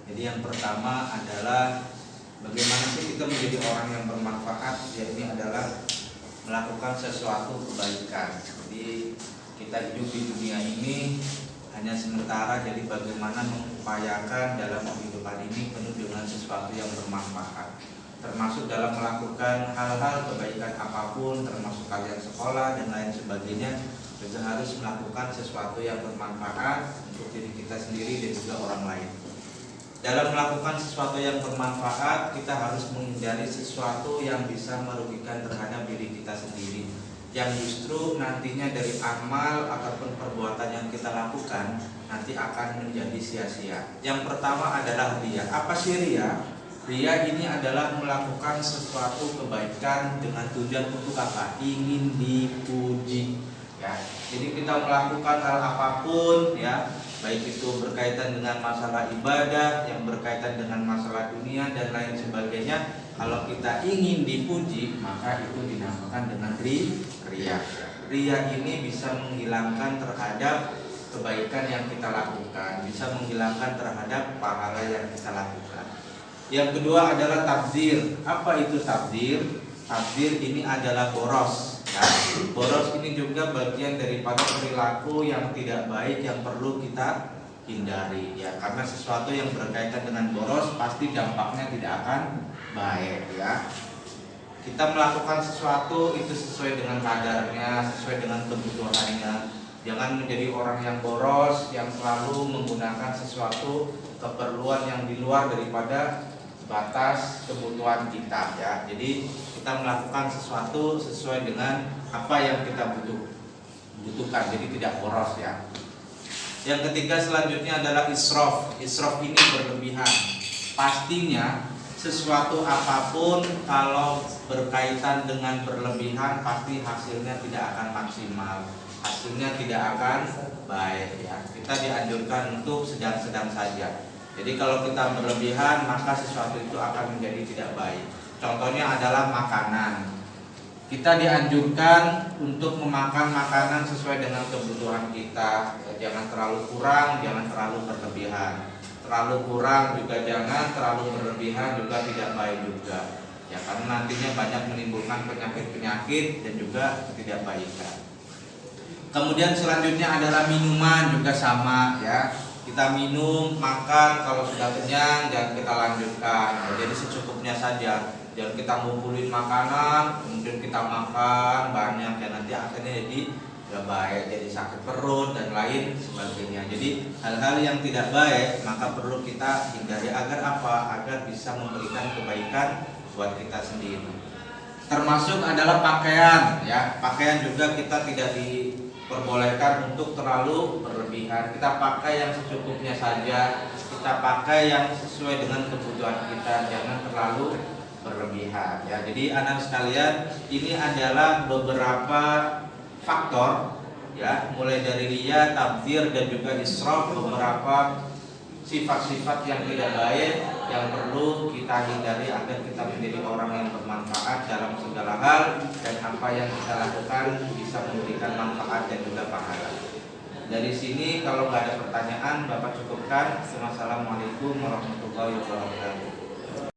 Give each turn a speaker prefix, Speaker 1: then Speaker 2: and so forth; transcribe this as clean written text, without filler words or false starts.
Speaker 1: Jadi yang pertama adalah bagaimana sih kita menjadi orang yang bermanfaat. Ini adalah melakukan sesuatu kebaikan. Jadi kita hidup di dunia ini hanya sementara, jadi bagaimana mengupayakan dalam kehidupan ini penuh dengan sesuatu yang bermanfaat, termasuk dalam melakukan hal-hal kebaikan apapun, termasuk kalian sekolah dan lain sebagainya, kita harus melakukan sesuatu yang bermanfaat untuk diri kita sendiri dan juga orang lain. Dalam melakukan sesuatu yang bermanfaat, kita harus menghindari sesuatu yang bisa merugikan terhadap diri kita sendiri, yang justru nantinya dari amal ataupun perbuatan yang kita lakukan nanti akan menjadi sia-sia. Yang pertama adalah riya. Apa sih riya? Riya ini adalah melakukan sesuatu kebaikan dengan tujuan untuk apa? Ingin dipuji. Ya, jadi kita melakukan hal apapun, ya, baik itu berkaitan dengan masalah ibadah, yang berkaitan dengan masalah dunia dan lain sebagainya. Kalau kita ingin dipuji, maka itu dinamakan dengan riya. Riya ini bisa menghilangkan terhadap kebaikan yang kita lakukan, bisa menghilangkan terhadap pahala yang kita lakukan. Yang kedua adalah tabdzir. Apa itu tabdzir? Tabdzir ini adalah boros. Ya, boros ini juga bagian daripada perilaku yang tidak baik yang perlu kita hindari. Ya, karena sesuatu yang berkaitan dengan boros pasti dampaknya tidak akan baik. Ya, kita melakukan sesuatu itu sesuai dengan kadarnya, sesuai dengan kebutuhannya. Jangan menjadi orang yang boros, yang selalu menggunakan sesuatu keperluan yang di luar daripada batas kebutuhan kita, ya. Jadi kita melakukan sesuatu sesuai dengan apa yang kita butuhkan, jadi tidak boros, ya. Yang ketiga selanjutnya adalah israf. Israf ini berlebihan. Pastinya sesuatu apapun kalau berkaitan dengan berlebihan pasti hasilnya tidak akan maksimal, hasilnya tidak akan baik, ya. Kita dianjurkan untuk sedang-sedang saja. Jadi kalau kita berlebihan maka sesuatu itu akan menjadi tidak baik. Contohnya adalah makanan. Kita dianjurkan untuk memakan makanan sesuai dengan kebutuhan kita. Jangan terlalu kurang, jangan terlalu berlebihan. Terlalu kurang juga jangan, terlalu berlebihan juga tidak baik juga. Ya, karena nantinya banyak menimbulkan penyakit-penyakit dan juga ketidakbaikan. Kemudian selanjutnya adalah minuman, juga sama, ya. Kita minum, makan, kalau sudah kenyang jangan kita lanjutkan. Jadi secukupnya saja. Jangan kita ngumpulin makanan, kemudian kita makan banyak, ya nanti akhirnya jadi gak baik, jadi sakit perut dan lain sebagainya. Jadi hal-hal yang tidak baik maka perlu kita hindari agar apa? Agar bisa memberikan kebaikan buat kita sendiri. Termasuk adalah pakaian, ya. Pakaian juga kita tidak diperbolehkan untuk terlalu berlebihan. Kita pakai yang secukupnya saja, kita pakai yang sesuai dengan kebutuhan kita, jangan terlalu berlebihan, ya. Jadi anak sekalian, ini adalah beberapa faktor, ya, mulai dari riya, tabdzir dan juga israf, beberapa sifat-sifat yang tidak baik yang perlu kita hindari agar kita menjadi orang yang bermanfaat dalam segala hal dan apa yang kita lakukan bisa memberikan manfaat dan juga pahala. Dari sini kalau nggak ada pertanyaan Bapak cukupkan. Wassalamualaikum warahmatullahi wabarakatuh.